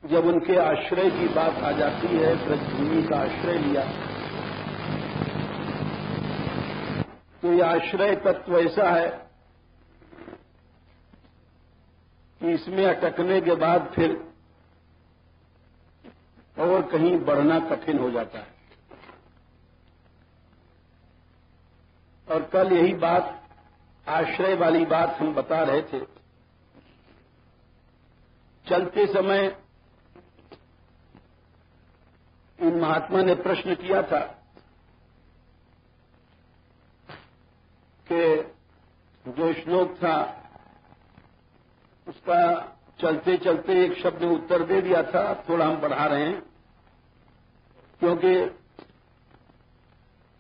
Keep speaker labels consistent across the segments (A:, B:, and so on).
A: जब उनके आश्रय की बात आ जाती है, ब्रजभूमि का आश्रय लिया, तो यह आश्रय तत्व ऐसा है कि इसमें अटकने के बाद फिर और कहीं बढ़ना कठिन हो जाता है। और कल यही बात, आश्रय वाली बात हम बता रहे थे। चलते समय इन महात्मा ने प्रश्न किया था कि जो श्लोक था उसका चलते चलते एक शब्द में उत्तर दे दिया था, थोड़ा हम बढ़ा रहे हैं, क्योंकि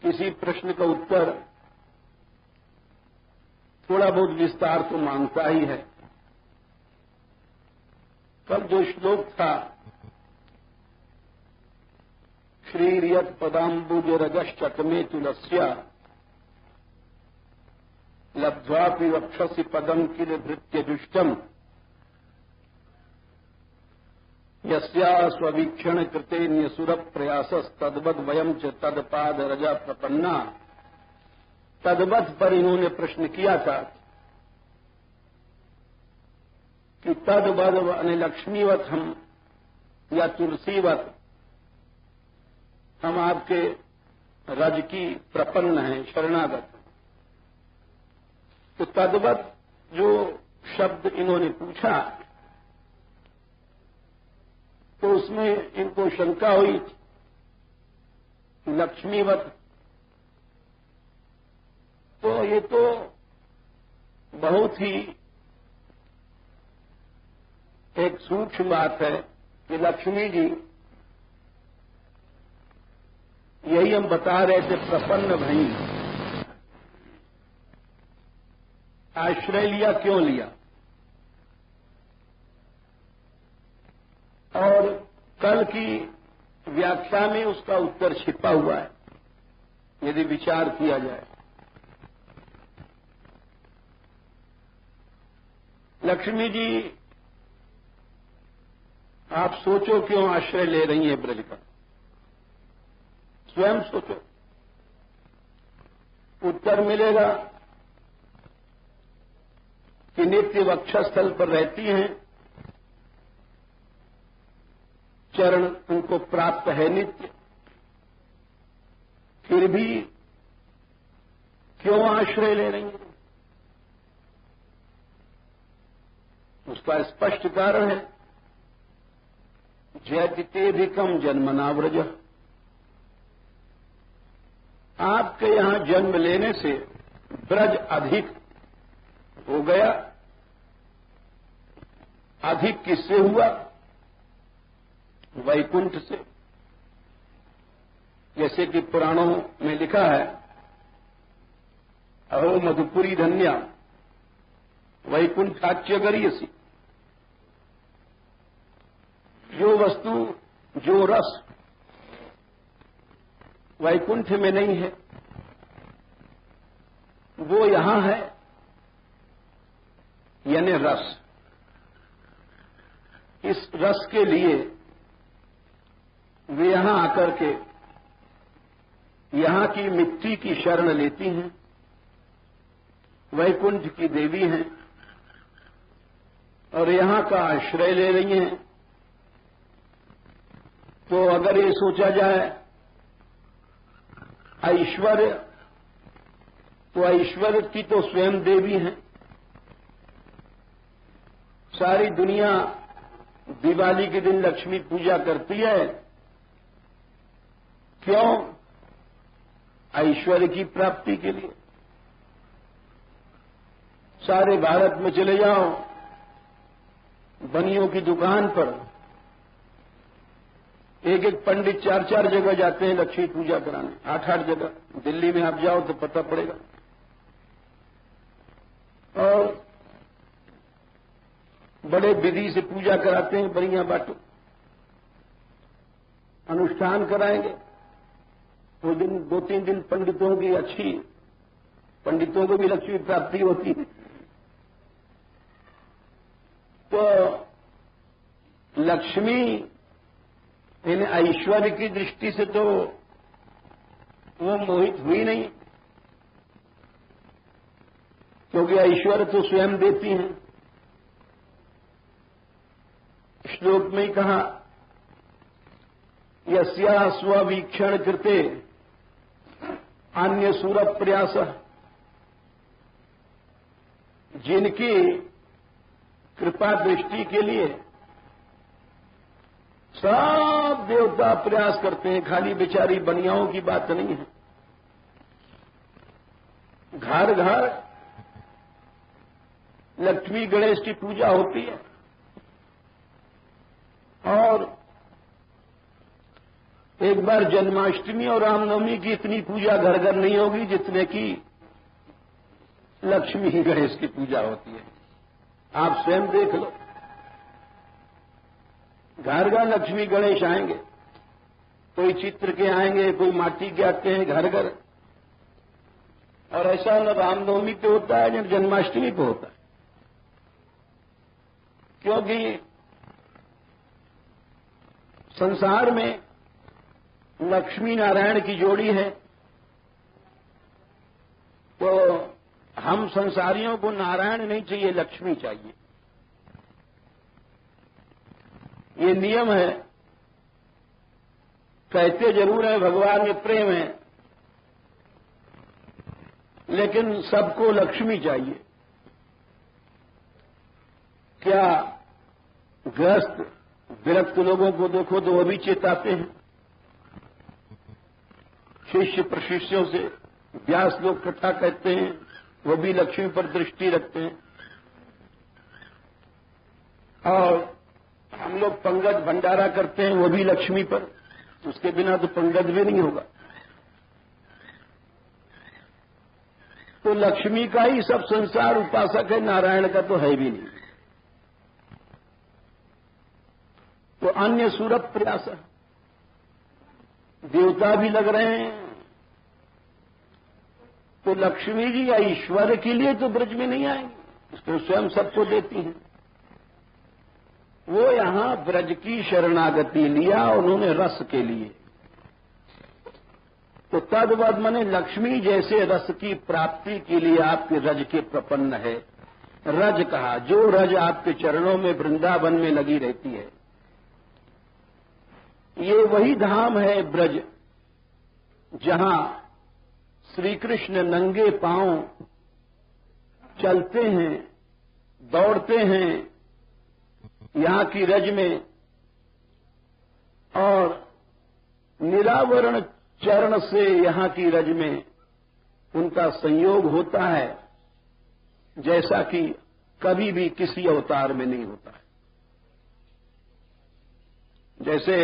A: किसी प्रश्न का उत्तर थोड़ा बहुत विस्तार तो मांगता ही है। कल जो श्लोक था, श्रीरियत पदाम्बुज रजश्चकमे तुलस्या लब्ध्वापि वक्षसि पदम किल भृत्य जुष्टम यस्या स्ववीक्षण कृते न्यसुर प्रयासस तद्वद वयम च तदपाद रजा प्रपन्ना। तद्वत पर इन्होंने प्रश्न किया था कि तद्वद यानी लक्ष्मीवत हम या तुलसीवत हम आपके रज की प्रपन्न हैं, शरणागत। तो तद्वत जो शब्द इन्होंने पूछा तो उसमें इनको शंका हुई कि लक्ष्मीवत, तो ये तो बहुत ही एक सूक्ष्म बात है कि लक्ष्मी जी, यही हम बता रहे थे, प्रपन्न भई, आश्रय लिया, क्यों लिया। और कल की व्याख्या में उसका उत्तर छिपा हुआ है, यदि विचार किया जाए। लक्ष्मी जी, आप सोचो क्यों आश्रय ले रही हैं ब्रज का, स्वयं सोचो। उत्तर मिलेगा कि नित्य वक्षस्थल पर रहती हैं, चरण उनको प्राप्त है नित्य, फिर भी क्यों आश्रय ले रही हैं। उसका स्पष्ट कारण है, जयतितेधिकम जन्मनाव्रज। आपके यहां जन्म लेने से ब्रज अधिक हो गया। अधिक किससे हुआ? वैकुंठ से। जैसे कि पुराणों में लिखा है, अहो मधुपुरी धन्या वैकुंठाच्य गरीयसी। जो वस्तु, जो रस वैकुंठ में नहीं है, वो यहां है, यानी रस। इस रस के लिए वे यहां आकर के यहां की मिट्टी की शरण लेती हैं, वैकुंठ की देवी हैं, और यहां का आश्रय ले रही हैं। तो अगर ये सोचा जाए ऐश्वर्य, तो ऐश्वर्य की तो स्वयं देवी हैं। सारी दुनिया दिवाली के दिन लक्ष्मी पूजा करती है, क्यों? ऐश्वर्य की प्राप्ति के लिए। सारे भारत में चले जाओ, बनियों की दुकान पर एक एक पंडित 4-4 जगह जाते हैं लक्ष्मी पूजा कराने, 8-8 जगह। दिल्ली में आप जाओ तो पता पड़ेगा। और बड़े विधि से पूजा कराते हैं, बनिया बाटो, अनुष्ठान कराएंगे। वो दिन 2-3 दिन पंडितों की अच्छी, पंडितों को भी लक्ष्मी प्राप्ति होती है। तो लक्ष्मी इन ऐश्वर्य की दृष्टि से तो वो मोहित हुई नहीं, क्योंकि ऐश्वर्य तो स्वयं देती हैं। श्लोक में ही कहा, यस्या स्ववीक्षण कृते अन्य सुर प्रयास, जिनकी कृपा दृष्टि के लिए सब देवता प्रयास करते हैं, खाली बेचारी बनियाओं की बात नहीं है। घर घर लक्ष्मी गणेश की पूजा होती है, और एक बार जन्माष्टमी और रामनवमी की इतनी पूजा घर घर नहीं होगी जितने की लक्ष्मी गणेश की पूजा होती है। आप स्वयं देख लो, घर घर लक्ष्मी गणेश आएंगे, कोई चित्र के आएंगे, कोई माटी के आते हैं घर घर। और ऐसा न रामनवमी पे होता है न जन्माष्टमी पे होता है, क्योंकि संसार में लक्ष्मी नारायण की जोड़ी है, तो हम संसारियों को नारायण नहीं चाहिए, लक्ष्मी चाहिए। ये नियम है। कहते जरूर है भगवान में प्रेम है, लेकिन सबको लक्ष्मी चाहिए। क्या ग्रस्त विरक्त लोगों को देखो तो वो भी चेताते हैं। शिष्य प्रशिष्यों से व्यास लोग कथा कहते हैं, वो भी लक्ष्मी पर दृष्टि रखते हैं। और हम लोग पंगत भंडारा करते हैं, वो भी लक्ष्मी पर, उसके बिना तो पंगत भी नहीं होगा। तो लक्ष्मी का ही सब संसार उपासक है, नारायण का तो है भी नहीं। तो अन्य सूरत प्रयास, देवता भी लग रहे हैं, तो लक्ष्मी जी या ईश्वर के लिए तो ब्रज में नहीं आएंगे, उसको स्वयं सबको देती हैं। वो यहां ब्रज की शरणागति लिया उन्होंने रस के लिए। तो तद्वद मने लक्ष्मी जैसे रस की प्राप्ति के लिए आपके रज के प्रपन्न है। रज कहा, जो रज आपके चरणों में वृंदावन में लगी रहती है, ये वही धाम है ब्रज, जहां श्री कृष्ण नंगे पांव चलते हैं, दौड़ते हैं यहां की रज में, और निरावरण चरण से यहां की रज में उनका संयोग होता है, जैसा कि कभी भी किसी अवतार में नहीं होता है। जैसे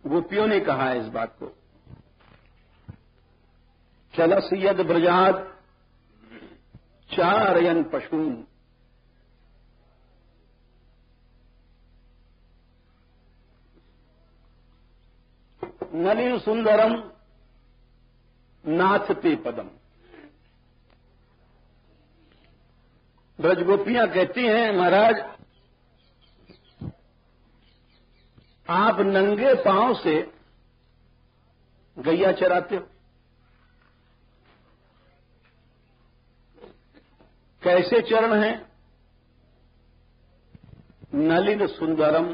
A: गोपियों ने कहा है इस बात को, चलस यद ब्रजाद चारयन पशून, नलिन सुंदरम नाथते पदम। ब्रजगोपियां कहती हैं, महाराज आप नंगे पांव से गैया चराते हो, कैसे चरण हैं? नलिन सुंदरम,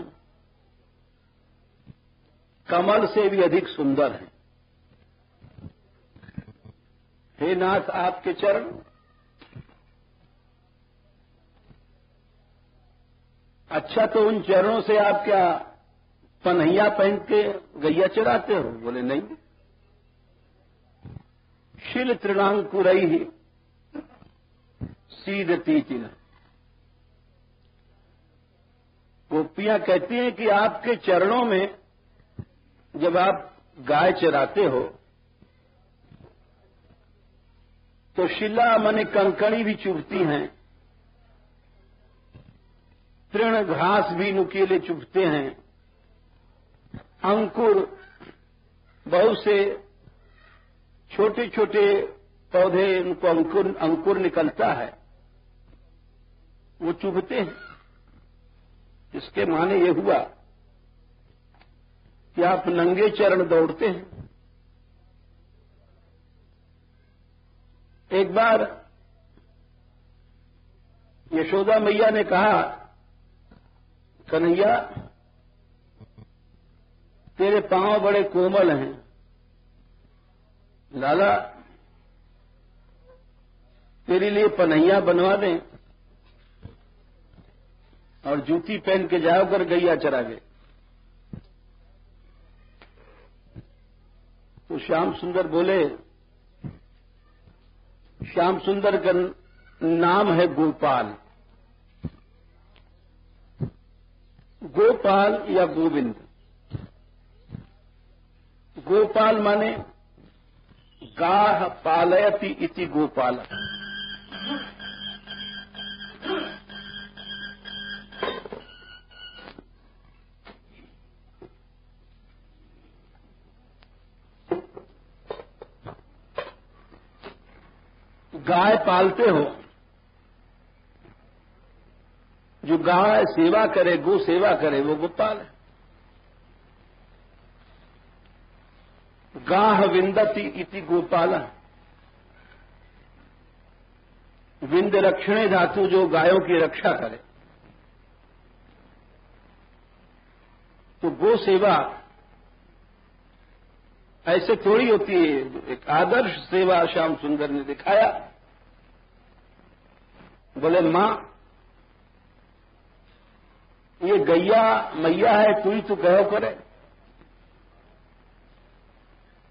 A: कमल से भी अधिक सुंदर हैं। हे नाथ, आपके चरण अच्छा, तो उन चरणों से आप क्या पनहिया पहन के गैया चराते हो? बोले नहीं। शिल तृणांकुरई ही सीदती चिन्ह। गोपियां कहती हैं कि आपके चरणों में जब आप गाय चराते हो तो शिला माने कंकड़ी भी चुभती हैं, तृण घास भी नुकीले चुभते हैं, अंकुर बहुत से छोटे छोटे पौधे उनको अंकुर निकलता है, वो चुभते हैं। इसके माने ये हुआ कि आप नंगे चरण दौड़ते हैं। एक बार यशोदा मैया ने कहा, कन्हैया तेरे पांव बड़े कोमल हैं, लाला तेरे लिए पनैया बनवा दें और जूती पहन के जाओ कर गैया चरा गए। तो श्याम सुंदर बोले, श्याम सुंदर का नाम है गोपाल। गोपाल या गोविंद। गोपाल माने गाह पालयति इति गोपाल। गाय पालते हो, जो गाय सेवा करे, गो सेवा करे, वो गोपाल है। गाह विंदति इति गोपाल। विंद रक्षणे धातु, जो गायों की रक्षा करे। तो गो सेवा ऐसे थोड़ी होती है, एक आदर्श सेवा श्याम सुंदर ने दिखाया। बोले मां ये गैया मैया है, तू ही तो कहो करे।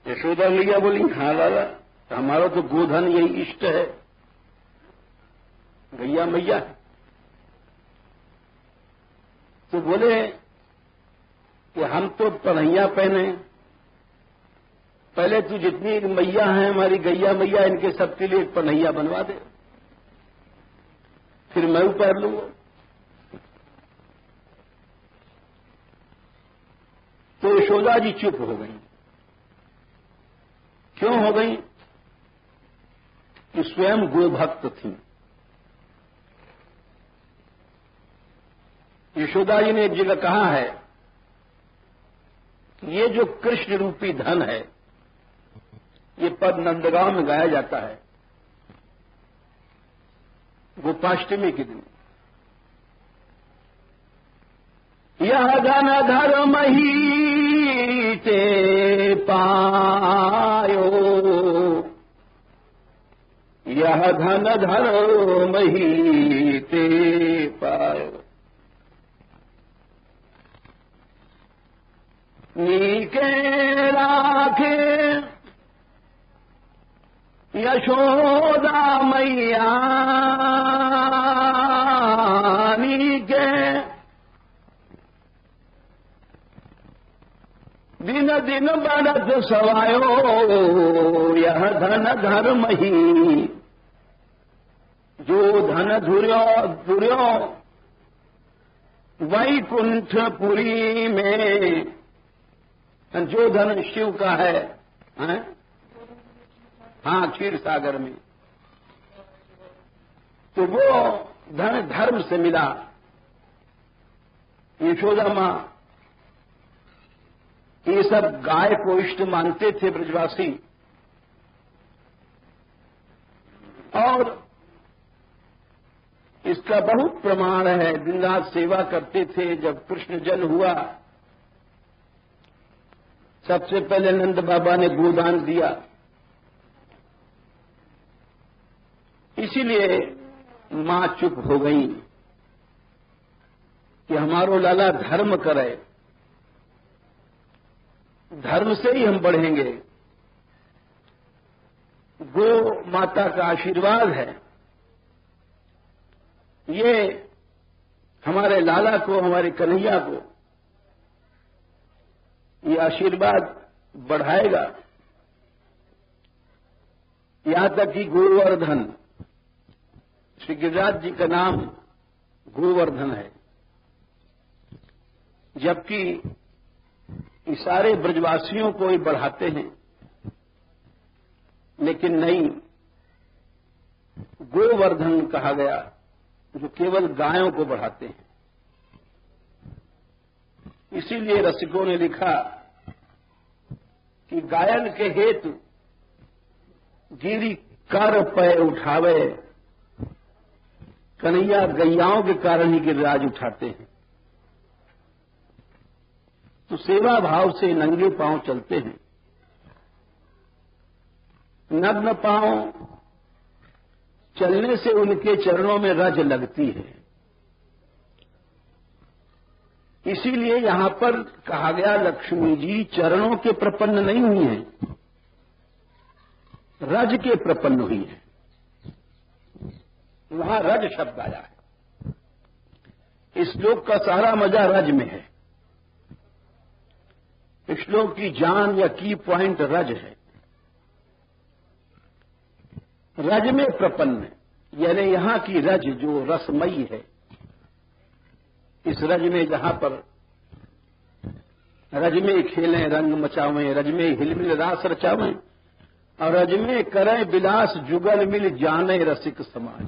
A: यशोदा मैया बोली, हाँ लाला हमारा तो गोधन यही इष्ट है, गैया मैया है। तो बोले कि हम तो पनैया पहने, पहले तू जितनी मैया हैं हमारी गैया मैया, इनके सबके लिए एक पनैया बनवा दे, फिर मैं पहन लूंगा। तो यशोदा जी चुप हो गई। क्यों हो गई? कि स्वयं गोभक्त थी। यशोदा जी ने एक जगह कहा है, ये जो कृष्ण रूपी धन है, ये पद नंदगांव में गाया जाता है गोपाष्टमी के दिन। यह धन धर्म ही ते पायो, यह धन धर्म ही ते पायो। नीके राखे यशोदा मैया, नीके दिन दिन बढ़त सवायो, यह धन धर्म ही। जो धन धुर्यो वैकुंठपुरी में, जो धन शिव का है, हाँ क्षीर सागर में, तो वो धन धर्म से मिला। यशोदा मां ये सब गाय को इष्ट मानते थे ब्रजवासी, और इसका बहुत प्रमाण है। दिन रात सेवा करते थे। जब कृष्ण जन्म हुआ, सबसे पहले नंद बाबा ने गोदान दिया। इसीलिए मां चुप हो गई कि हमारो लाला धर्म करे, धर्म से ही हम बढ़ेंगे। गो माता का आशीर्वाद है, ये हमारे लाला को, हमारे कन्हैया को ये आशीर्वाद बढ़ाएगा। यहां तक कि गोवर्धन, श्री गिरिराज जी का नाम गोवर्धन है, जबकि ये सारे ब्रजवासियों को ही बढ़ाते हैं, लेकिन नहीं, गोवर्धन कहा गया जो केवल गायों को बढ़ाते हैं। इसीलिए रसिकों ने लिखा कि गायन के हेतु गिरी कर पै उठावे, कन्हैया गैयाओं के कारण ही गिरिराज उठाते हैं। तो सेवा भाव से नंगे पांव चलते हैं, नग्न पांव चलने से उनके चरणों में रज लगती है। इसीलिए यहां पर कहा गया लक्ष्मी जी चरणों के प्रपन्न नहीं हुई हैं, रज के प्रपन्न हुई हैं। वहां रज शब्द आया है। इस श्लोक का सारा मजा रज में है। इस श्लोक की जान या की पॉइंट रज है। रज में प्रपन्न, यानी यहां की रज जो रसमयी है, इस रज में जहां पर रज में खेलें रंग मचावें, रज में हिलमिल रास रचावें, और रज में करें विलास जुगल मिल जाने रसिक समाज।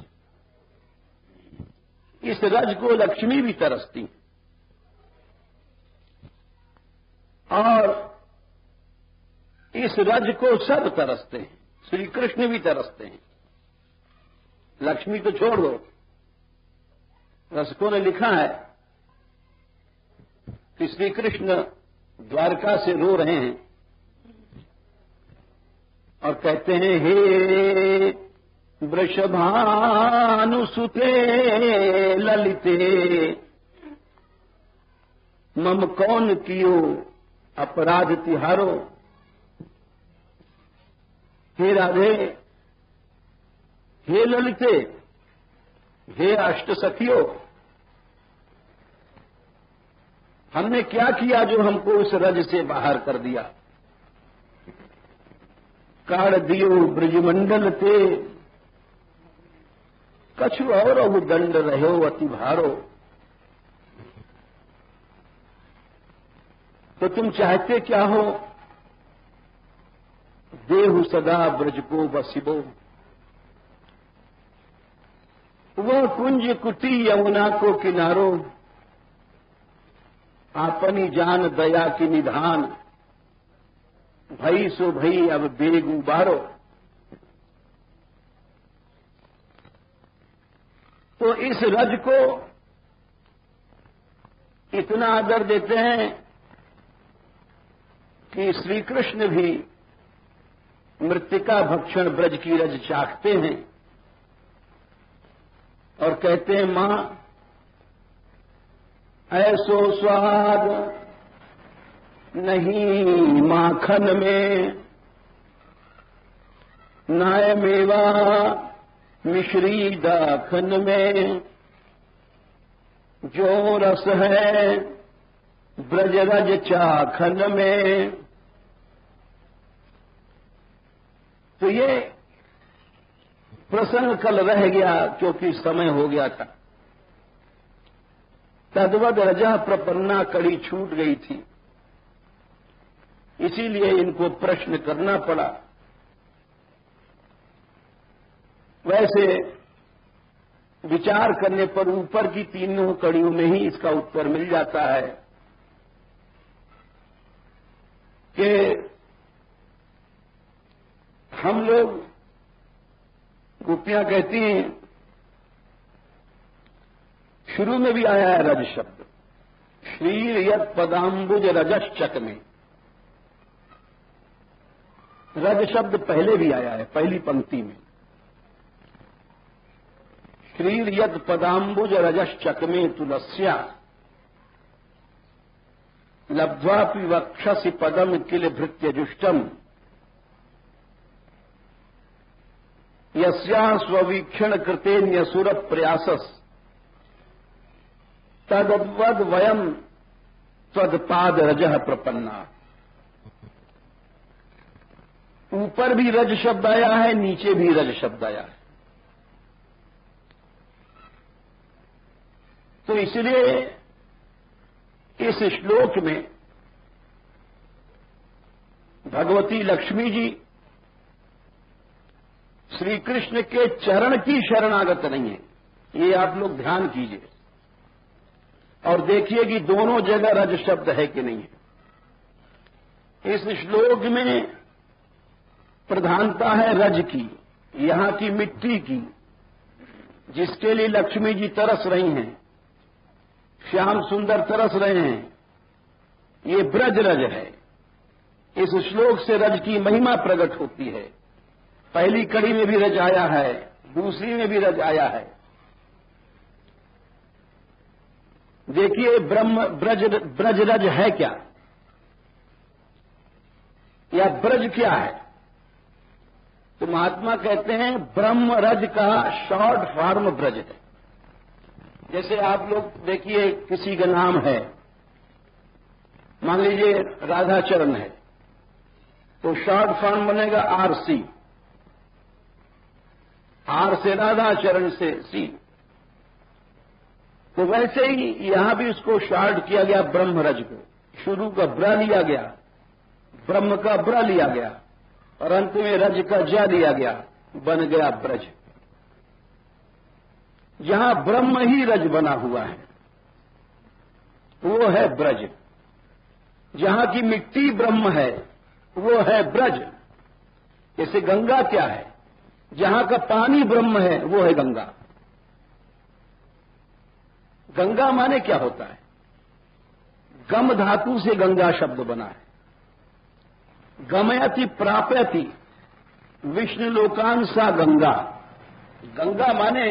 A: इस रज को लक्ष्मी भी तरसती और इस रज को सब तरसते हैं। श्री कृष्ण भी तरसते हैं। लक्ष्मी तो छोड़ दो, रसिकों ने लिखा है कि श्री कृष्ण द्वारका से रो रहे हैं और कहते हैं, हे वृषभानुसुते ललिते मम कौन कियो अपराध तिहारो। हे राधे, हे ललिते, हे अष्ट सखियों, हमने क्या किया जो हमको इस रज से बाहर कर दिया। काढ़ दियो ब्रजमंडल ते कछु और अहु दंड रहो अति भारो। तो तुम चाहते क्या हो, देहु सदा ब्रज को बसिबो। वह कुंज कुटी यमुना को किनारो, आपनी जान दया की निधान। भई सो भई अब बेग उबारो। तो इस रज को इतना आदर देते हैं कि श्री कृष्ण भी मृत्तिका भक्षण ब्रज की रज चाखते हैं और कहते हैं, मां ऐसो स्वाद नहीं माखन में, नाय मेवा मिश्री दाखन में। जो रस है ब्रज रज चाखन में। तो ये प्रसंग कल रह गया क्योंकि समय हो गया था। तद्वद रजा प्रपन्ना कड़ी छूट गई थी, इसीलिए इनको प्रश्न करना पड़ा। वैसे विचार करने पर ऊपर की तीनों कड़ियों में ही इसका उत्तर मिल जाता है कि हम लोग, गोपियां कहती हैं, शुरू में भी आया है रज शब्द, श्रीर यत पदाम्बुज रजश्चक में। रज शब्द पहले भी आया है, पहली पंक्ति में। श्रीर यत पदाम्बुज रजश्चक में तुलस्या लब्ध्वापि वक्षसि पदम किल भृत्यजुष्टम। यस्या स्ववीक्षण कृतेन्यसुर प्रयासस तद्वद वयम त्वदपाद रजः प्रपन्ना। ऊपर भी रज शब्द आया है, नीचे भी रज शब्द आया है। तो इसलिए इस श्लोक में भगवती लक्ष्मी जी श्री कृष्ण के चरण की शरणागत नहीं है। ये आप लोग ध्यान कीजिए। और देखिए कि दोनों जगह रज शब्द है कि नहीं है। इस श्लोक में प्रधानता है रज की, यहां की मिट्टी की, जिसके लिए लक्ष्मी जी तरस रही हैं, श्याम सुंदर तरस रहे हैं। ये ब्रज रज है। इस श्लोक से रज की महिमा प्रकट होती है। पहली कड़ी में भी रज आया है, दूसरी में भी रज आया है। देखिए ब्रज रज है क्या, या ब्रज क्या है? तो महात्मा कहते हैं ब्रह्म रज का शॉर्ट फॉर्म ब्रज है। जैसे आप लोग देखिए, किसी का नाम है, मान लीजिए राधाचरण है, तो शॉर्ट फॉर्म बनेगा आरसी, आर से राधा, चरण से सी। तो वैसे ही यहां भी उसको शॉर्ट किया गया, ब्रह्मरज को। शुरू का ब्र लिया गया, ब्रह्म का ब्र लिया गया, और अंत में रज का ज लिया गया, बन गया ब्रज। जहां ब्रह्म ही रज बना हुआ है वो है ब्रज। जहां की मिट्टी ब्रह्म है वो है ब्रज। जैसे गंगा क्या है, जहां का पानी ब्रह्म है वो है गंगा। गंगा माने क्या होता है? गम धातु से गंगा शब्द बना है। गमयति प्राप्यति विष्णु लोकांसा गंगा। गंगा माने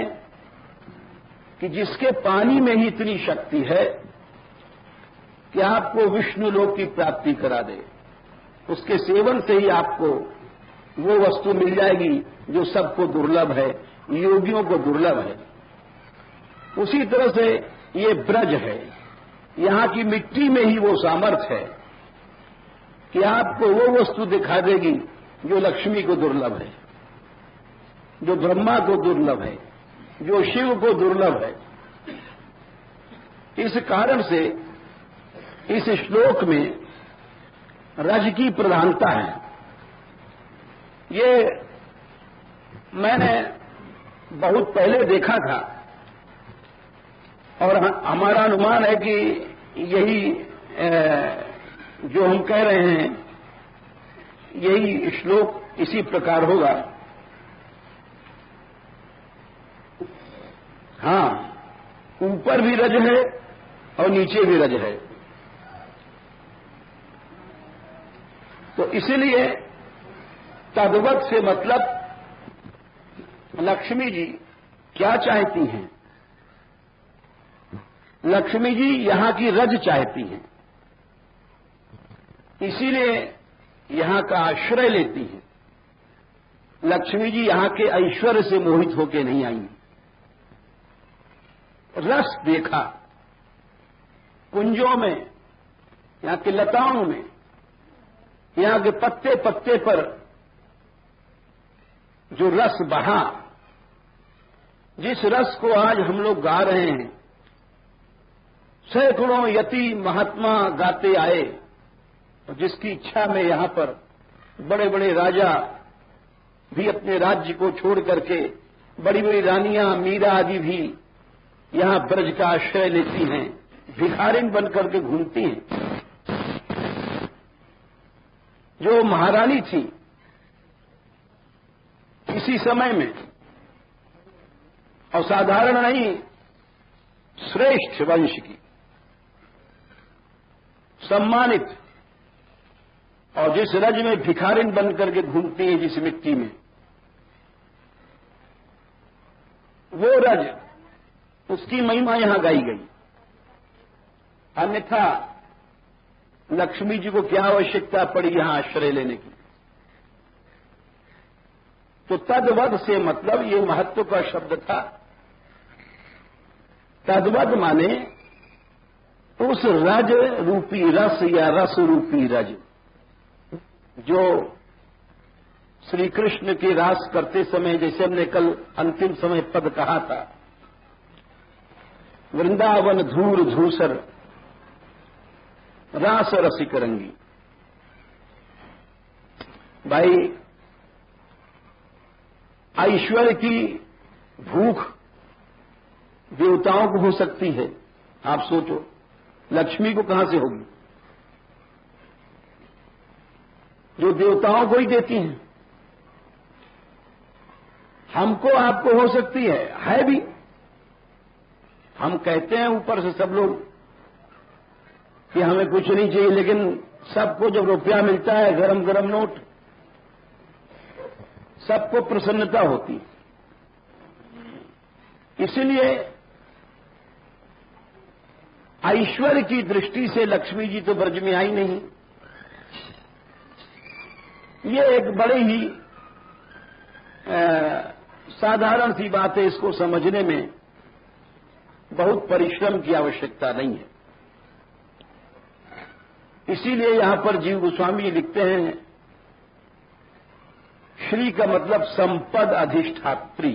A: कि जिसके पानी में ही इतनी शक्ति है कि आपको विष्णु लोक की प्राप्ति करा दे। उसके सेवन से ही आपको वो वस्तु मिल जाएगी जो सबको दुर्लभ है, योगियों को दुर्लभ है। उसी तरह से ये ब्रज है। यहां की मिट्टी में ही वो सामर्थ्य है कि आपको वो वस्तु दिखा देगी जो लक्ष्मी को दुर्लभ है, जो ब्रह्मा को दुर्लभ है, जो शिव को दुर्लभ है। इस कारण से इस श्लोक में रज की प्रधानता है। ये मैंने बहुत पहले देखा था और हमारा अनुमान है कि यही जो हम कह रहे हैं यही श्लोक इसी प्रकार होगा। हां, ऊपर भी रज है और नीचे भी रज है। तो इसलिए तद्वत से मतलब लक्ष्मी जी क्या चाहती हैं? लक्ष्मी जी यहां की रज चाहती हैं, इसीलिए यहां का आश्रय लेती हैं। लक्ष्मी जी यहां के ऐश्वर्य से मोहित होकर नहीं आई। रस देखा कुंजों में, यहां की लताओं में, यहां के पत्ते पत्ते पर जो रस बहा, जिस रस को आज हम लोग गा रहे हैं, सैकड़ों यति महात्मा गाते आए, और जिसकी इच्छा में यहां पर बड़े बड़े राजा भी अपने राज्य को छोड़ करके, बड़ी बड़ी रानियां मीरा आदि भी यहां ब्रज का आश्रय लेती हैं, भिखारिन बन करके घूमती हैं। जो महारानी थी इसी समय में, और साधारण नहीं, श्रेष्ठ वंश की, सम्मानित, और जिस रज में भिखारिन बन करके घूमती है, जिस मिट्टी में, वो रज, उसकी महिमा यहां गाई गई। अन्यथा लक्ष्मी जी को क्या आवश्यकता पड़ी यहां आश्रय लेने की? तो तद्वद से मतलब ये महत्व का शब्द था। तद्वद माने उस रज रूपी रस या रस रूपी रज, जो श्री कृष्ण के रास करते समय, जैसे हमने कल अंतिम समय पद कहा था, वृंदावन धूर धूसर रास रसिक रंगी। भाई, ऐश्वर्य की भूख देवताओं को हो सकती है, आप सोचो, लक्ष्मी को कहां से होगी? जो देवताओं को ही देती हैं। हमको आपको हो सकती है भी। हम कहते हैं ऊपर से सब लोग कि हमें कुछ नहीं चाहिए, लेकिन सबको जब रुपया मिलता है, गरम गरम नोट, सबको प्रसन्नता होती है। इसलिए ऐश्वर्य की दृष्टि से लक्ष्मी जी तो ब्रज में आई नहीं। ये एक बड़ी ही साधारण सी बात है, इसको समझने में बहुत परिश्रम की आवश्यकता नहीं है। इसीलिए यहां पर जीव गोस्वामी जी लिखते हैं, श्री का मतलब संपद अधिष्ठात्री,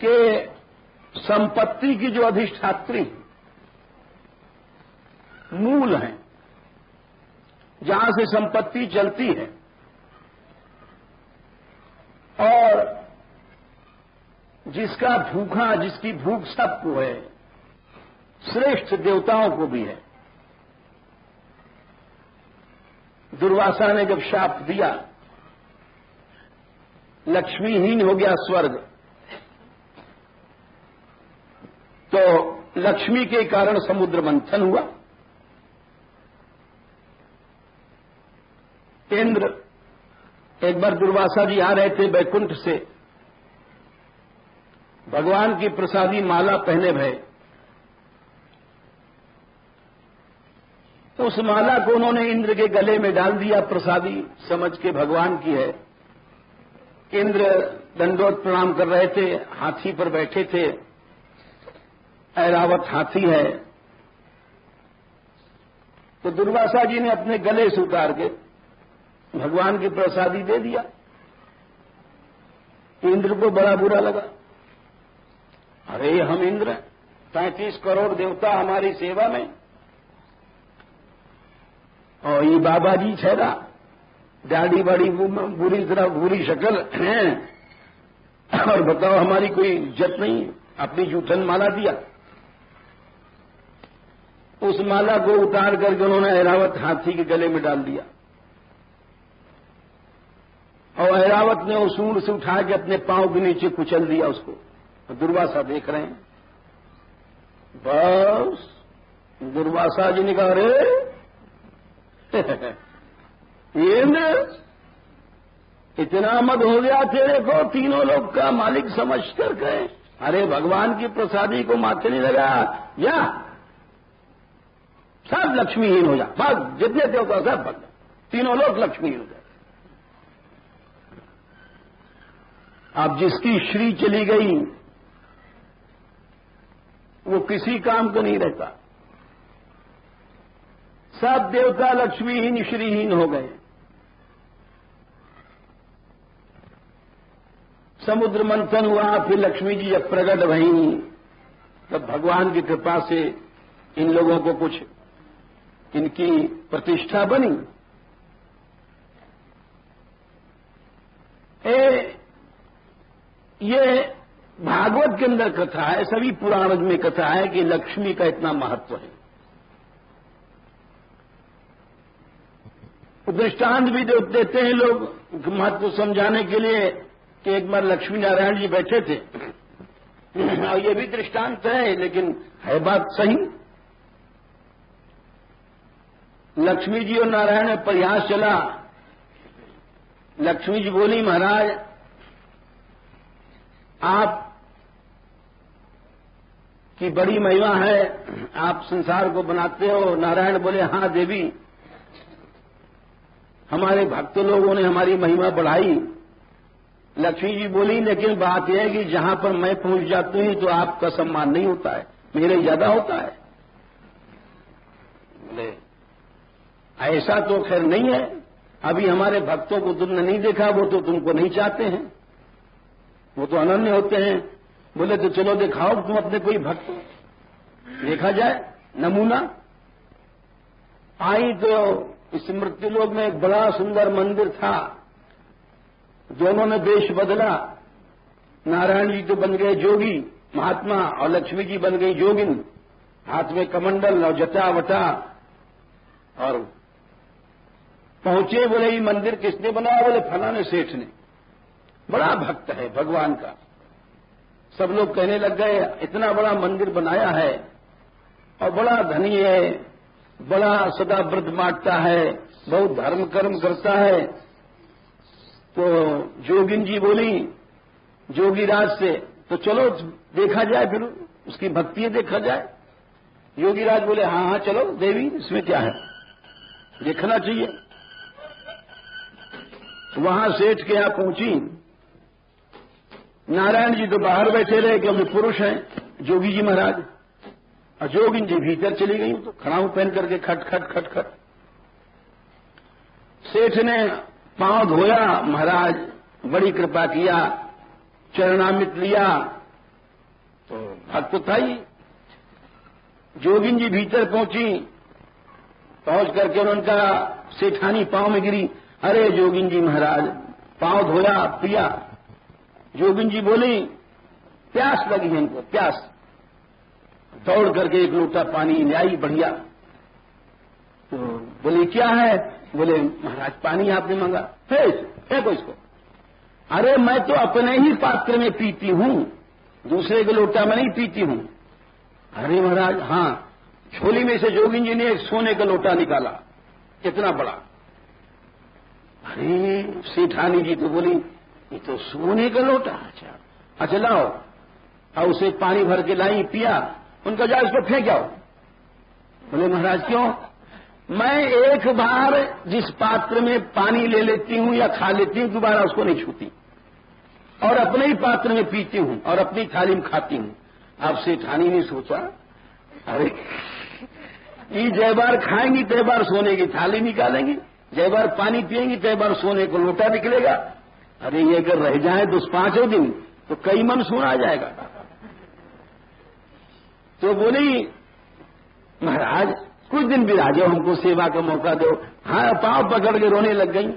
A: के संपत्ति की जो अधिष्ठात्री मूल है, जहां से संपत्ति चलती है, और जिसका भूखा, जिसकी भूख सबको है, श्रेष्ठ देवताओं को भी है। दुर्वासा ने जब शाप दिया, लक्ष्मीहीन हो गया स्वर्ग, तो लक्ष्मी के कारण समुद्र मंथन हुआ। इंद्र, एक बार दुर्वासा जी आ रहे थे बैकुंठ से, भगवान की प्रसादी माला पहने भय, तो उस माला को उन्होंने इंद्र के गले में डाल दिया, प्रसादी समझ के भगवान की है। इंद्र दंडोत प्रणाम कर रहे थे, हाथी पर बैठे थे, ऐरावत हाथी है, तो दुर्वासा जी ने अपने गले से उतार के भगवान की प्रसादी दे दिया। इंद्र को बड़ा बुरा लगा, अरे हम इंद्र 35 करोड़ देवता हमारी सेवा में, और ये बाबा जी ठहरा, दाढ़ी बड़ी बुरी तरह बुरी शक्ल है, और बताओ हमारी कोई इज्जत नहीं, अपनी जूठन माला दिया। उस माला को उतार करके उन्होंने ऐरावत हाथी के गले में डाल दिया, और ऐरावत ने उस सूंड से उठा के अपने पांव के नीचे कुचल दिया उसको। दुर्वासा देख रहे हैं। बस दुर्वासा जी ने कहा, अरे इंद्र इतना मत हो गया तेरे को, तीनों लोग का मालिक समझ कर गए, अरे भगवान की प्रसादी को माथे नहीं लगा, या सब लक्ष्मीहीन हो जा, बस जितने देवता सब बन, तीनों लोग लक्ष्मीहीन हो जाए। अब जिसकी श्री चली गई वो किसी काम को नहीं रहता, सब देवता लक्ष्मीहीन श्रीहीन हो गए। समुद्र मंथन हुआ, फिर लक्ष्मी जी जब प्रकट भई, तब भगवान की कृपा से इन लोगों को कुछ इनकी प्रतिष्ठा बनी। ये भागवत के अंदर कथा है, सभी पुराण में कथा है कि लक्ष्मी का इतना महत्व है। दृष्टांत भी देते हैं लोग महत्व समझाने के लिए कि एक बार लक्ष्मी नारायण जी बैठे थे, और ये भी दृष्टांत है लेकिन है बात सही। लक्ष्मी जी और नारायण में प्रयास चला। लक्ष्मी जी बोली, महाराज आप की बड़ी महिमा है, आप संसार को बनाते हो। नारायण बोले, हाँ देवी, हमारे भक्त लोगों ने हमारी महिमा बढ़ाई। लक्ष्मी जी बोली, लेकिन बात यह है कि जहां पर मैं पहुंच जाती हूं तो आपका सम्मान नहीं होता है, मेरे ज्यादा होता है। बोले ऐसा तो खैर नहीं है, अभी हमारे भक्तों को तुमने नहीं देखा, वो तो तुमको नहीं चाहते हैं, वो तो अनन्य होते हैं। बोले तो चलो दिखाओ तुम अपने कोई भक्त, देखा जाए नमूना। आई तो इस मृत्युलोक में एक बड़ा सुंदर मंदिर था, दोनों ने वेश बदला। नारायण जी तो बन गए जोगी, महात्मा और लक्ष्मी जी बन गई जोगिन, हाथ में कमंडल और जटा वटा, और पहुंचे। बोले ये मंदिर किसने बनाया? बोले फलाने सेठ ने, बड़ा भक्त है भगवान का। सब लोग कहने लग गए इतना बड़ा मंदिर बनाया है और बड़ा धनी है, बड़ा सदा व्रत बांटता है, बहुत धर्म कर्म करता है। तो जोगिन जी बोली जोगीराज से, तो चलो देखा जाए, फिर उसकी भक्ति देखा जाए। योगीराज बोले हाँ हाँ चलो देवी, इसमें क्या है, देखना चाहिए। वहां सेठ के यहां पहुंची। नारायण जी तो बाहर बैठे रहे क्योंकि पुरुष हैं जोगी जी महाराज, और जोगिन जी भीतर चली गई। तो खड़ाऊ पहन करके खट खट खट खट। सेठ ने पांव धोया, महाराज बड़ी कृपा किया, चरणामृत लिया, तो भक्त था ही। जोगिन जी भीतर पहुंची, पहुंच करके उनका सेठानी पांव में गिरी। अरे जोगिन जी महाराज, पांव धोया पिया। जोगिन जी बोली प्यास लगी है इनको, प्यास। दौड़ करके एक लोटा पानी ले आई बढ़िया। तो बोले क्या है? बोले महाराज पानी आपने मांगा, फेंको इसको। अरे मैं तो अपने ही पात्र में पीती हूं, दूसरे के लोटा में नहीं पीती हूं। अरे महाराज हाँ। झोली में से जोगिन जी ने एक सोने का लोटा निकाला, कितना बड़ा। अरे सेठानी जी तो बोली ये तो सोने का लोटा। अच्छा लाओ। और उसे पानी भर के लाई, पिया। उनका जा इसको फेंक आओ। बोले महाराज क्यों? मैं एक बार जिस पात्र में पानी ले लेती हूं या खा लेती हूं, दोबारा उसको नहीं छूती, और अपने ही पात्र में पीती हूं और अपनी थाली में खाती हूं। अब सेठानी ने सोचा अरे ये जय बार खाएंगी तय बार सोने की थाली निकालेंगी, जय बार पानी पिएंगी तय बार सोने को लोटा निकलेगा। अरे ये अगर रह जाए तो 5 दिन तो कई मन सुना जाएगा। तो बोली महाराज कुछ दिन विराजो, हमको सेवा का मौका दो। हाँ, पांव पकड़ के रोने लग गई।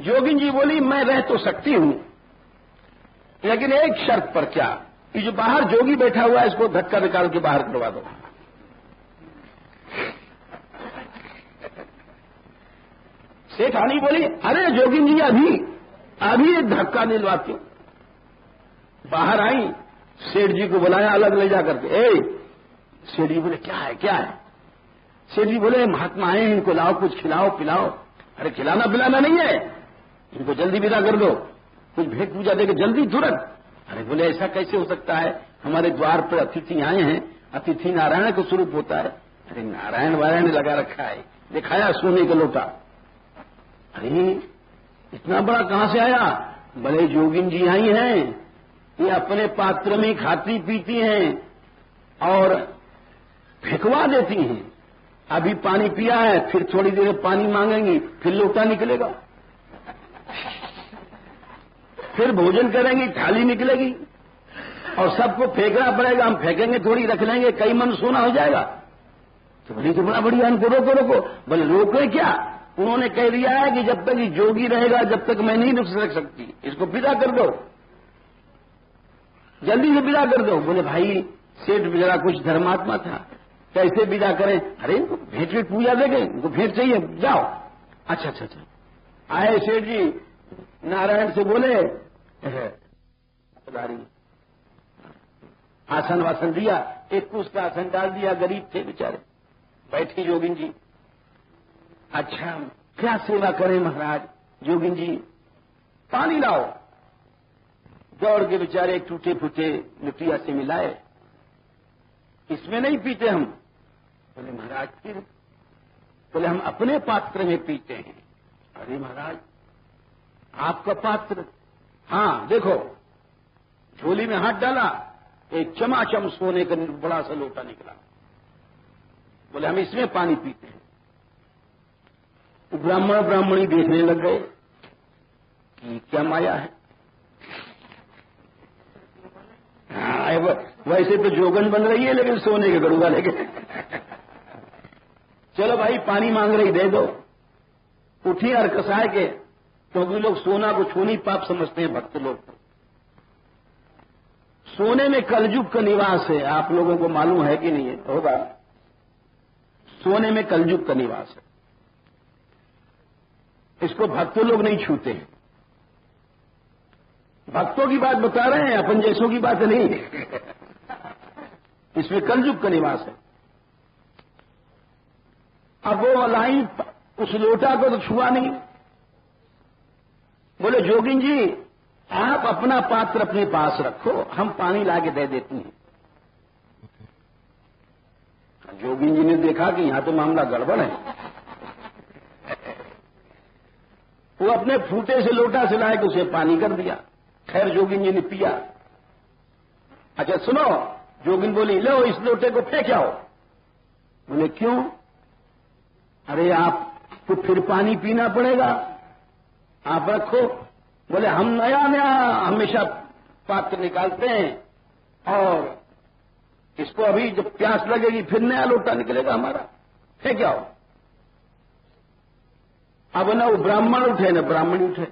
A: जोगिन जी बोली मैं रह तो सकती हूं, लेकिन एक शर्त पर। क्या? ये जो बाहर जोगी बैठा हुआ है इसको धक्का निकाल के बाहर करवा दो। सेठानी बोली अरे जोगिन जी अभी एक धक्का दिलवाती हूं। बाहर आई, सेठ जी को बुलाया अलग ले जाकर के। सेठ जी बोले क्या है? सेठ जी बोले महात्मा आए, इनको लाओ, कुछ खिलाओ पिलाओ। अरे खिलाना पिलाना नहीं है, इनको जल्दी विदा कर दो, कुछ भेंट पूजा देकर जल्दी तुरंत। अरे बोले ऐसा कैसे हो सकता है, हमारे द्वार पर अतिथि आए हैं, अतिथि नारायण का स्वरूप होता है। अरे नारायण वारायण लगा रखा है, दिखाया सोने का लोटा। अरे इतना बड़ा कहां से आया? बड़े जोगिन जी आई हैं, ये अपने पात्र में खाती पीती हैं और फेंकवा देती हैं। अभी पानी पिया है, फिर थोड़ी देर पानी मांगेंगी, फिर लोटा निकलेगा, फिर भोजन करेंगी, थाली निकलेगी, और सबको फेंकना पड़ेगा। हम फेंकेंगे थोड़ी, रख लेंगे, कई मन सोना हो जाएगा। तो बोली तो बड़ा बढ़िया, इनको रोको। बोले रोके क्या? उन्होंने कह दिया है कि जब तक ये जोगी रहेगा जब तक मैं नहीं रख सकती, इसको विदा कर दो, जल्दी से विदा कर दो। बोले भाई सेठ जरा कुछ धर्मात्मा था, कैसे विदा करें? अरे इनको भेंट पूजा देंगे, इनको भेंट चाहिए, जाओ। अच्छा। आए सेठ जी, नारायण से बोले आसन वासन दिया, एक कुछ का आसन डाल दिया, गरीब थे बेचारे, बैठी जोगिन जी। अच्छा क्या सेवा करें महाराज? जोगिन जी पानी लाओ। दौड़ के बेचारे एक टूटे फूटे लुटिया से मिलाए, इसमें नहीं पीते हम। बोले महाराज फिर? बोले हम अपने पात्र में पीते हैं। अरे महाराज आपका पात्र? हाँ देखो, झोली में हाथ डाला, एक चमाचम सोने का बड़ा सा लोटा निकला। बोले हम इसमें पानी पीते हैं। ब्राह्मण ब्राह्मणी देखने लग गए कि क्या माया है। हाँ, वैसे तो जोगन बन रही है, लेकिन सोने के गड़ुआ लेके चलो भाई पानी मांग रही, दे दो। उठी और कसाय के, क्योंकि लोग सोना को छूनी पाप समझते हैं भक्त लोग। सोने में कलयुग का निवास है। आप लोगों को मालूम है कि नहीं है? होगा। सोने में कलयुग का निवास है। इसको भक्तों लोग नहीं छूते हैं। भक्तों की बात बता रहे हैं, अपन जैसों की बात नहीं है। इसमें कलयुग का निवास है। अब वो लाई उस लोटा को तो छुआ नहीं। बोले जोगिन जी, आप अपना पात्र अपने पास रखो, हम पानी लाके दे देती हैं। जोगिन जी ने देखा कि यहां तो मामला गड़बड़ है। वो अपने फूटे से लोटा से लाए कि उसे पानी कर दिया। खैर जोगिन जी ने पिया। अच्छा सुनो, जोगिन बोली, लो इस लोटे को फेंक आओ। बोले क्यों? अरे आपको फिर पानी पीना पड़ेगा, आप रखो। बोले हम नया नया हमेशा पात्र निकालते हैं और इसको अभी जब प्यास लगेगी फिर नया लोटा निकलेगा हमारा, फेंक आओ। अब न वो ब्राह्मण उठे न ब्राह्मणी उठे।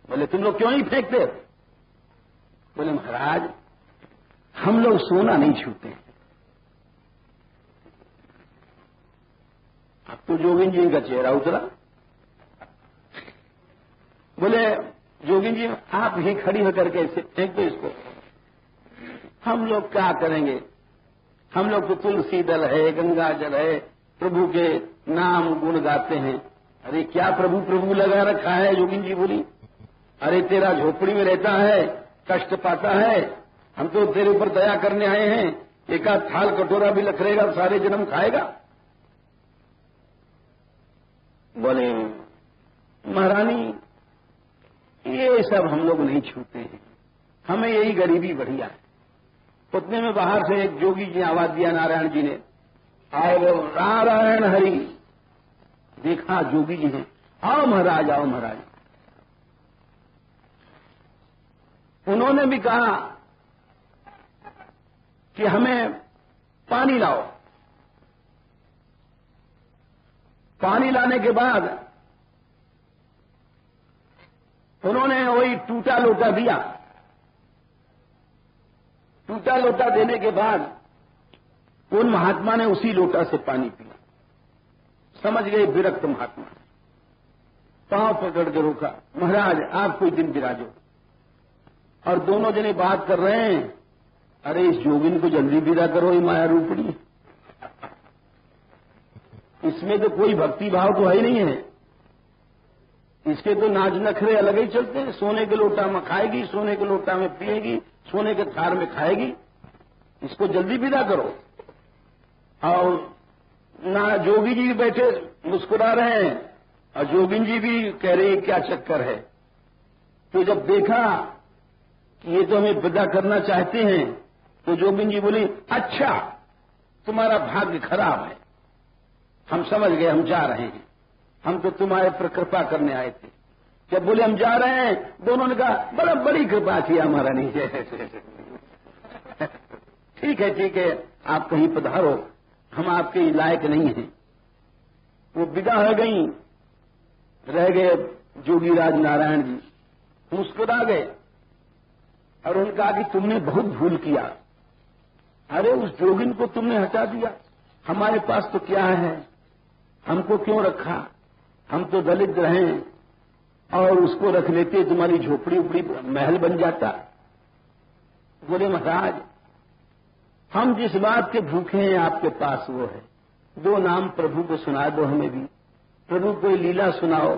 A: बोले तुम लोग क्यों नहीं फेंकते? बोले महाराज हम लोग सोना नहीं छूते। अब तो जोगिन जी का चेहरा उतरा। बोले जोगिन जी आप ही खड़ी होकर के फेंक दो इसको। हम लोग क्या करेंगे? हम लोग तो तुलसी दल है, गंगा जल है, प्रभु के नाम गुण गाते हैं। अरे क्या प्रभु प्रभु लगा रखा है? जोगिन जी बोली, अरे तेरा झोपड़ी में रहता है, कष्ट पाता है, हम तो तेरे ऊपर दया करने आए हैं। एक आध थाल कटोरा भी लखरेगा सारे जन्म खाएगा। बोले महारानी ये सब हम लोग नहीं छूते हैं, हमें यही गरीबी बढ़िया है। उतने में बाहर से एक जोगी जी आवाज दिया नारायण जी ने, आओ नारायण हरि। देखा जोगी जी हैं, आओ महाराज आओ महाराज। उन्होंने भी कहा कि हमें पानी लाओ। पानी लाने के बाद उन्होंने वही टूटा लोटा दिया। टूटा लोटा देने के बाद उन महात्मा ने उसी लोटा से पानी पिया। समझ गए विरक्त महात्मा। पांव पकड़ के रोका, महाराज आप कोई दिन विराजो। और दोनों जने बात कर रहे हैं, अरे इस जोगिन को जल्दी विदा करो, ये माया रूपड़ी। इसमें तो कोई भक्ति भाव तो है ही नहीं है। इसके तो नाच नखरे अलग ही चलते हैं। सोने के लोटा में खाएगी, सोने के लोटा में पिएगी, सोने के थार में खाएगी। इसको जल्दी विदा करो। और ना जोगी जी बैठे मुस्कुरा रहे हैं और जोगिन जी भी कह रहे हैं क्या चक्कर है। तो जब देखा कि ये तो हमें विदा करना चाहते हैं तो जोगिन जी बोली, अच्छा तुम्हारा भाग्य खराब है, हम समझ गए, हम जा रहे हैं, हम तो तुम्हारे पर कृपा करने आए थे। जब बोले हम जा रहे हैं, दोनों ने कहा बड़ा बड़ी कृपा किया हमारा नीचे। ठीक है आप कहीं पधारो, हम आपके लायक नहीं हैं। वो विदा हो गई। रह गए जोगी राज नारायण जी, मुस्कुरा गए और उन्होंने कहा कि तुमने बहुत भूल किया। अरे उस जोगिन को तुमने हटा दिया, हमारे पास तो क्या है, हमको क्यों रखा? हम तो दलित रहें और उसको रख लेते, तुम्हारी झोपड़ी उपड़ी महल बन जाता। बोले महाराज हम जिस बात के भूखे हैं आपके पास वो है। दो नाम प्रभु को सुना दो, हमें भी प्रभु कोई लीला सुनाओ।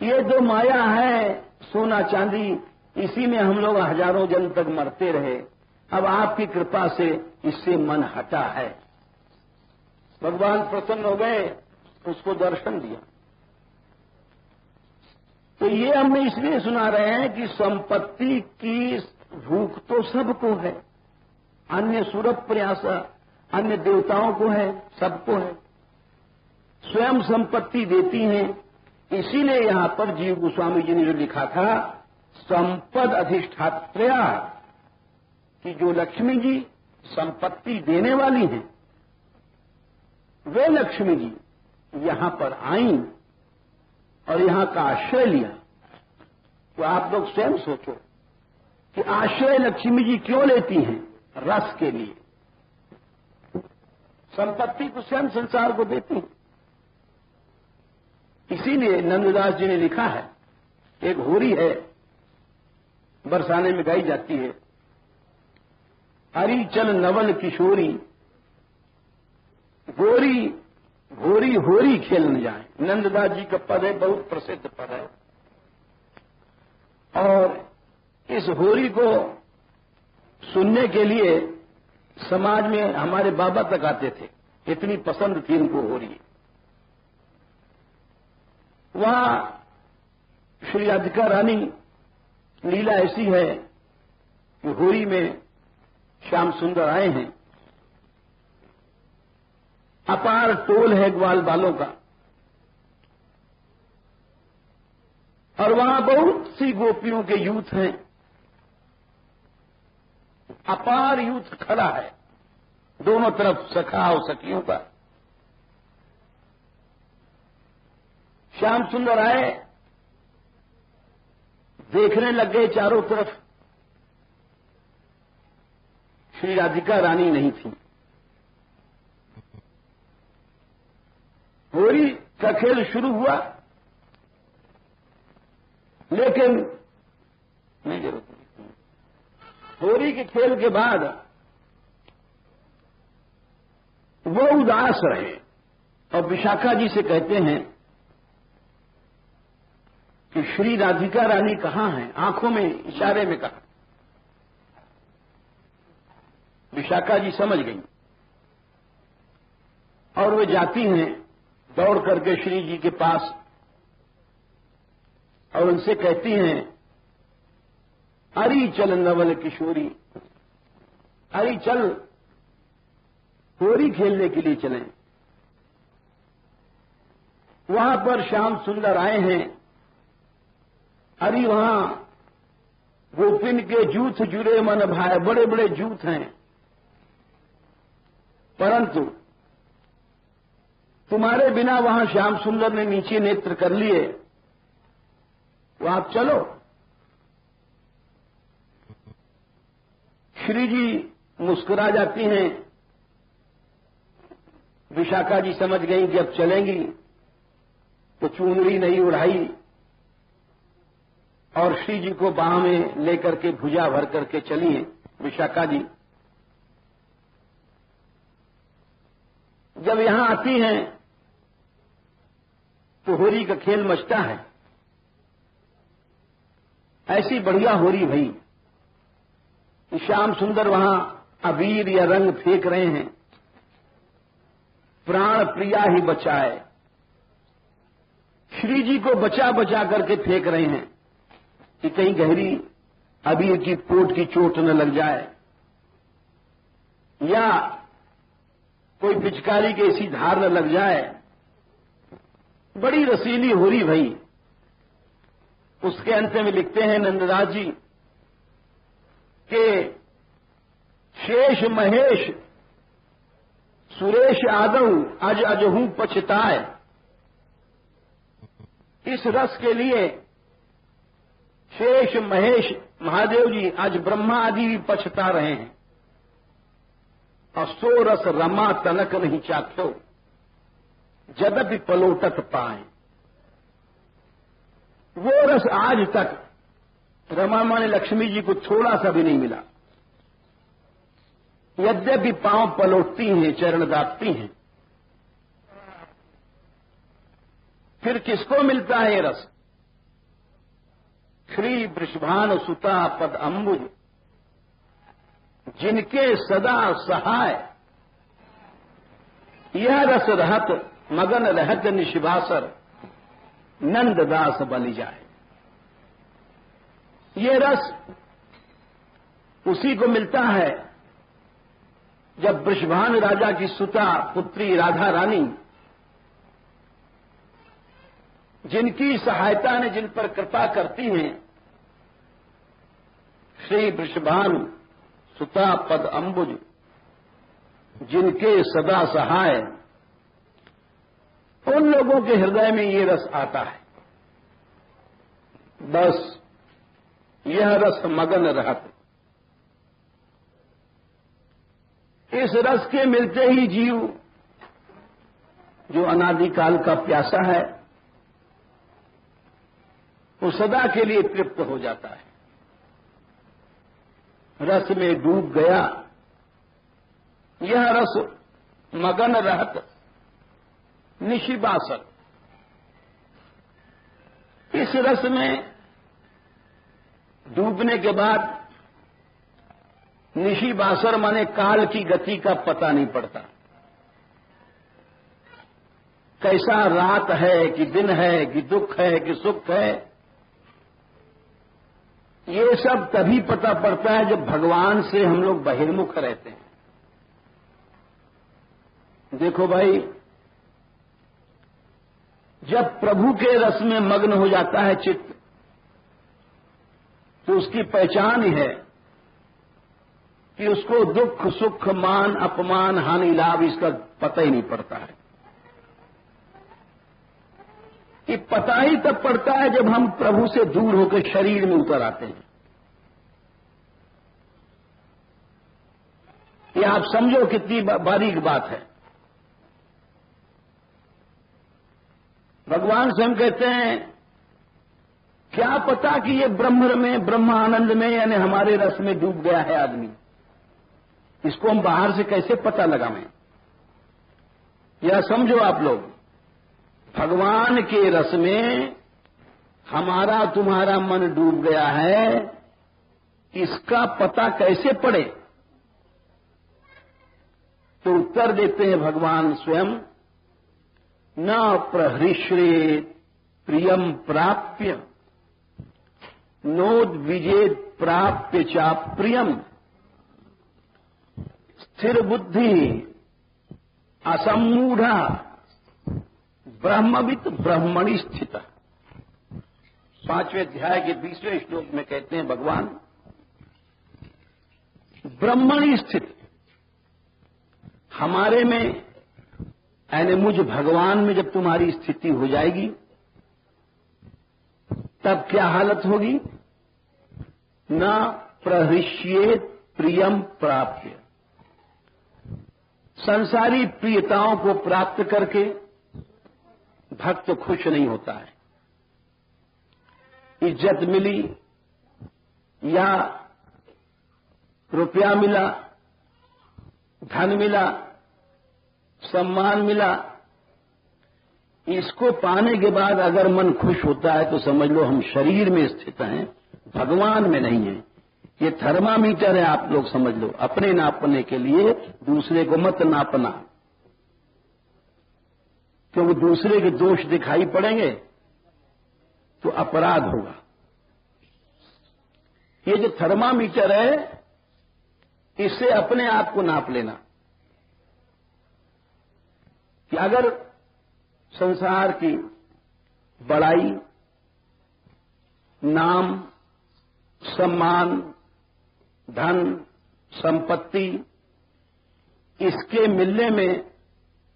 A: ये जो माया है सोना चांदी, इसी में हम लोग हजारों जन तक मरते रहे। अब आपकी कृपा से इससे मन हटा है। भगवान प्रसन्न हो गए, उसको दर्शन दिया। तो ये हमने इसलिए सुना रहे हैं कि संपत्ति की भूख तो सबको है। अन्य सूरभ प्रयास अन्य देवताओं को है, सबको है। स्वयं संपत्ति देती हैं। इसीलिए यहां पर जीव गोस्वामी जी ने जो लिखा था, संपद अधिष्ठात्र्या, कि जो लक्ष्मी जी संपत्ति देने वाली हैं, वे लक्ष्मी जी यहां पर आईं और यहां का आश्रय लिया। तो आप लोग स्वयं सोचो, कि आश्रय लक्ष्मी जी क्यों लेती हैं? रस के लिए। संपत्ति को स्वयं संसार को देती हैं। इसीलिए नंददास जी ने लिखा है, एक होरी है, बरसाने में गाई जाती है, हरी चल नवल किशोरी, गोरी घोरी होरी खेल न जाए। नंददास जी का पद है, बहुत प्रसिद्ध पद है। और इस होरी को सुनने के लिए समाज में हमारे बाबा तक आते थे, इतनी पसंद थी उनको होरी। वहां श्री राधिका रानी लीला ऐसी है कि होरी में श्याम सुंदर आए हैं, अपार टोल है ग्वाल बालों का, और वहां बहुत सी गोपियों के यूथ हैं, अपार यूथ खड़ा है, दोनों तरफ सखा और सखियों का। श्याम सुंदर आए, देखने लग गए चारों तरफ, श्री राधिका रानी नहीं थी। होरी का खेल शुरू हुआ, लेकिन नहीं जरूरत नहीं। होरी के खेल के बाद वो उदास रहे और विशाखा जी से कहते हैं कि श्री राधिका रानी कहां है? आंखों में इशारे में कहा। विशाखा जी समझ गई और वे जाती हैं दौड़ करके श्री जी के पास और उनसे कहती हैं, अरी चल नवल किशोरी, अरी चल होरी खेलने के लिए चलें। वहां पर श्याम सुंदर आए हैं, अरे वहां गोपिन के जूथ जुड़े मन भाई, बड़े बड़े जूथ हैं, परंतु तुम्हारे बिना वहां श्याम सुंदर ने नीचे नेत्र कर लिए, तो आप चलो। श्री जी मुस्कुरा जाती हैं। विशाखा जी समझ गई कि अब चलेंगी तो चुनरी नहीं उड़ाई और श्री जी को बाह में लेकर के भुजा भर करके चली हैं विशाखा जी। जब यहां आती हैं तो होरी का खेल मचता है। ऐसी बढ़िया होरी भई, श्याम सुंदर वहां अबीर या रंग फेंक रहे हैं, प्राण प्रिया ही बचाए, श्री जी को बचा बचा करके फेंक रहे हैं कि कहीं गहरी अबीर की पोट की चोट न लग जाए या कोई पिचकारी की ऐसी धार न लग जाए। बड़ी रसीली होरी भई। उसके अंत में लिखते हैं नंददास जी के शेष महेश सुरेश आदऊ अज अजहू पछताए। इस रस के लिए शेष महेश महादेव जी आज ब्रह्मा आदि भी पछता रहे हैं। और सो रस रमा तनक नहीं चाख्यो जदपि पलोटत पाए। वो रस आज तक रमा माने लक्ष्मी जी को थोड़ा सा भी नहीं मिला, यद्यपि पांव पलोटती हैं, चरण दापती हैं। फिर किसको मिलता है ये रस? श्री वृषभान सुता पद अंबुज जिनके सदा सहाय, यह रस रहत मगन रहत निशिभासर नंददास बलि जाए। ये रस उसी को मिलता है जब वृषभान राजा की सुता पुत्री राधा रानी, जिनकी सहायता ने जिन पर कृपा करती हैं, श्री वृषभान सुता पद अंबुज जिनके सदा सहाय, उन लोगों के हृदय में ये रस आता है। बस यह रस मगन रहत। इस रस के मिलते ही जीव जो अनादिकाल का प्यासा है वो सदा के लिए तृप्त हो जाता है। रस में डूब गया, यह रस मगन रहत निशिबासर। इस रस में डूबने के बाद निशिबासर माने काल की गति का पता नहीं पड़ता। कैसा रात है कि दिन है कि दुख है कि सुख है, ये सब तभी पता पड़ता है जब भगवान से हम लोग बहिर्मुख रहते हैं। देखो भाई, जब प्रभु के रस में मग्न हो जाता है चित्त, तो उसकी पहचान ही है कि उसको दुख सुख मान अपमान हानि लाभ इसका पता ही नहीं पड़ता है। कि पता ही तब पड़ता है जब हम प्रभु से दूर होकर शरीर में उतर आते हैं। ये आप समझो कितनी बारीक बात है। भगवान स्वयं कहते हैं, क्या पता कि ये ब्रह्म में ब्रह्म आनंद में यानी हमारे रस में डूब गया है आदमी। इसको हम बाहर से कैसे पता लगाएं? या समझो आप लोग, भगवान के रस में हमारा तुम्हारा मन डूब गया है, इसका पता कैसे पड़े? तो उत्तर देते हैं भगवान स्वयं, न प्रहृष्येत प्रियम प्राप्य नोद विजेत प्राप्य चा प्रियम स्थिर बुद्धि असम्मूढ़ा ब्रह्मवित् ब्रह्मणि स्थित। 5वें अध्याय के 20वें श्लोक में कहते हैं भगवान, ब्रह्मणि स्थित, हमारे में यानी मुझ भगवान में जब तुम्हारी स्थिति हो जाएगी तब क्या हालत होगी? न प्रहृष्येत प्रियम प्राप्य, संसारी प्रियताओं को प्राप्त करके भक्त खुश नहीं होता है। इज्जत मिली या रुपया मिला, धन मिला, सम्मान मिला, इसको पाने के बाद अगर मन खुश होता है तो समझ लो हम शरीर में स्थित हैं, भगवान में नहीं है। ये थर्मामीटर है, आप लोग समझ लो। अपने नापने के लिए दूसरे को मत नापना, क्योंकि दूसरे के दोष दिखाई पड़ेंगे तो अपराध होगा। ये जो थर्मामीटर है, इससे अपने आप को नाप लेना कि अगर संसार की बड़ाई, नाम, सम्मान, धन, संपत्ति, इसके मिलने में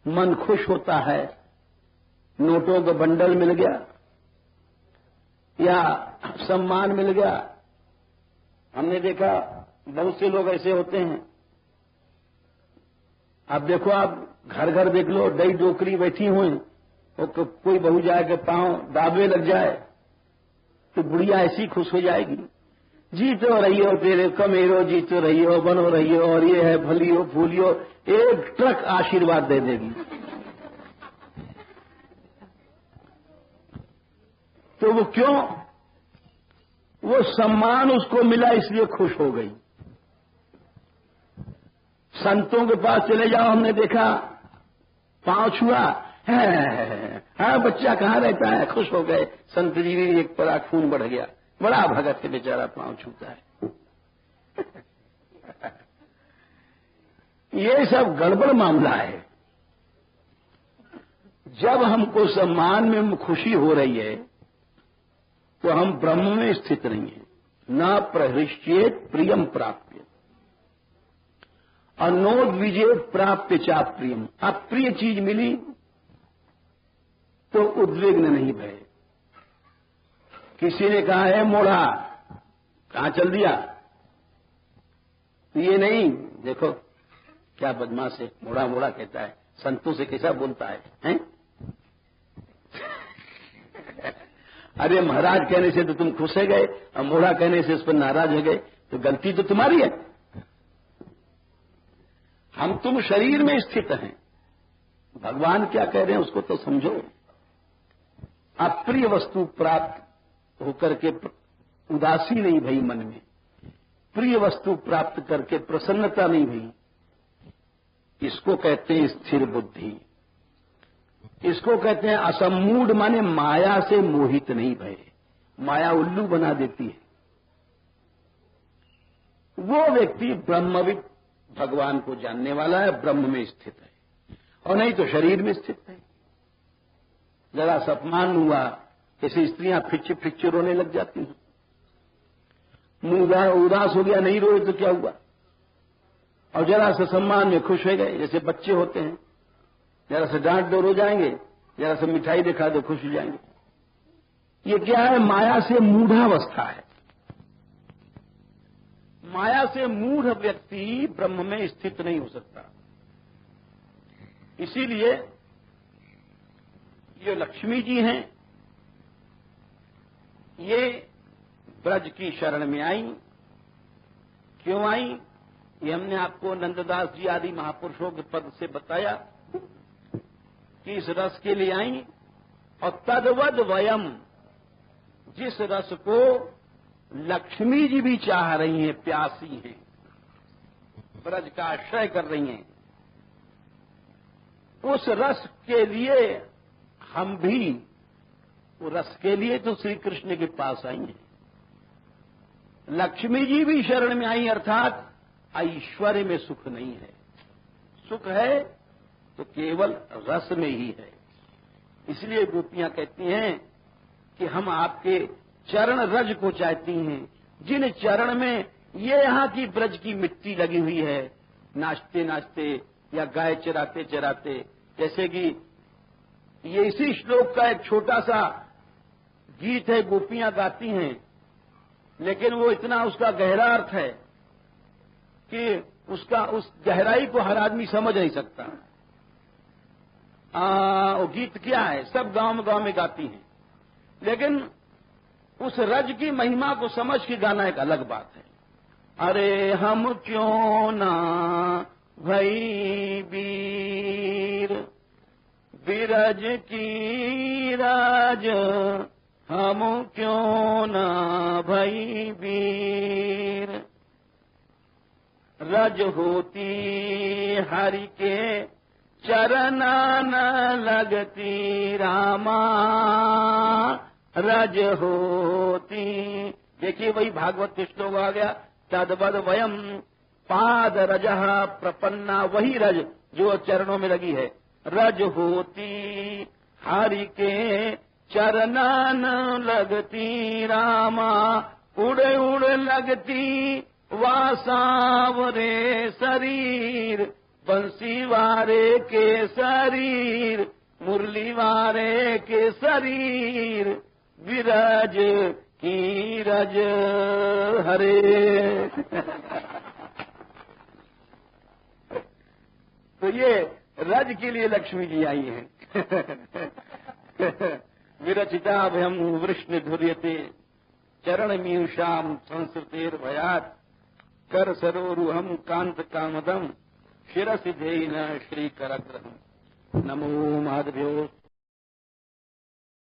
A: मन खुश होता है, नोटों का बंडल मिल गया या सम्मान मिल गया। हमने देखा बहुत से लोग ऐसे होते हैं। अब देखो, आप घर घर देख लो, दई डोकरी बैठी हुई, तो कोई बहू जाए के पांव दाबे लग जाए तो बुढ़िया ऐसी खुश हो जाएगी, जीतो रही हो तेरे कमेरो, जीतो रही हो, बनो रही हो, और ये है फलियो फूलियो, एक ट्रक आशीर्वाद दे देगी। तो वो क्यों? वो सम्मान उसको मिला इसलिए खुश हो गई। संतों के पास चले जाओ, हमने देखा, पांव छुआ, हाँ बच्चा कहाँ रहता है, खुश हो गए। संत जी भी एक परा खून बढ़ गया, बड़ा भगत के बेचारा पांव छूता है। ये सब गड़बड़ मामला है। जब हमको सम्मान में खुशी हो रही है तो हम ब्रह्म में स्थित नहीं है। न प्रहृष्येत प्रियम प्राप्य अनोद विजेत प्राप्य चा प्रियम। अप्रिय चीज मिली तो उद्विग्न नहीं भय। किसी ने कहा है मोढ़ा, कहां चल दिया? ये नहीं, देखो क्या बदमाश है, मोड़ा मोड़ा कहता है, संतों से कैसा बोलता है? अरे महाराज कहने से तो तुम खुश हो गए और मोड़ा कहने से उस पर नाराज हो गए, तो गलती तो तुम्हारी है। हम तुम शरीर में स्थित हैं, भगवान क्या कह रहे हैं उसको तो समझो। अप्रिय वस्तु प्राप्त होकर के उदासी नहीं भई मन में, प्रिय वस्तु प्राप्त करके प्रसन्नता नहीं भई, इसको कहते हैं स्थिर बुद्धि। इसको कहते हैं असम्मूढ़, माने माया से मोहित नहीं भय। माया उल्लू बना देती है। वो व्यक्ति ब्रह्मविद, भगवान को जानने वाला है, ब्रह्म में स्थित है, और नहीं तो शरीर में स्थित है। जरा सा अपमान हुआ, ऐसी स्त्रियां फिच फिच रोने लग जाती हैं। मुंह उदास हो गया, नहीं रोए तो क्या हुआ, और जरा सा सम्मान में खुश हो गए, जैसे बच्चे होते हैं, जरा से डांट दो रो जाएंगे, जरा से मिठाई दिखा दो खुश हो जाएंगे। ये क्या है? माया से मूढ़ावस्था है। माया से मूढ़ व्यक्ति ब्रह्म में स्थित नहीं हो सकता। इसीलिए ये लक्ष्मी जी हैं, ये ब्रज की शरण में आई। क्यों आई? ये हमने आपको नंददास जी आदि महापुरुषों के पद से बताया कि इस रस के लिए आई। और तदवद वयम, जिस रस को लक्ष्मी जी भी चाह रही हैं, प्यासी हैं, ब्रज का आश्रय कर रही हैं, उस रस के लिए हम भी, वो रस के लिए तो श्री कृष्ण के पास आई हैं। लक्ष्मी जी भी शरण में आई, अर्थात ऐश्वर्य में सुख नहीं है। सुख है तो केवल रस में ही है। इसलिए गोपियां कहती हैं कि हम आपके चरण रज को चाहती हैं, जिन चरण में ये यहां की ब्रज की मिट्टी लगी हुई है, नाचते नाचते या गाय चराते चराते। जैसे कि ये इसी श्लोक का एक छोटा सा गीत है, गोपियां गाती हैं, लेकिन वो इतना उसका गहरा अर्थ है कि उस गहराई को हर आदमी समझ नहीं सकता। वो गीत क्या है? सब गांव में गाती हैं, लेकिन उस रज की महिमा को समझ के गाना एक अलग बात है। अरे हम क्यों ना भई वीर, बिरज की राज, हम क्यों ना भई वीर। रज होती हरि के चरना न लगती रामा, रज होती। देखिए वही भागवत के श्लोक आ गया, तद्वद वयम पाद रजः प्रपन्ना, वही रज जो चरणों में लगी है। रज होती हरि के चरना न लगती रामा, उड़ उड़ लगती वासावरे शरीर, बंसी वारे के शरीर, मुरली वारे के शरीर, विरज की रज हरे। तो ये रज के लिए लक्ष्मी जी आई हैं। विरचिता भयम वृष्ण धुर्यते, चरण मीषाम संस्कृतेर भयात, कर सरोरुहम कांत कामदम, शिरसि धेन श्री करग्रहम। नमो माधव्यो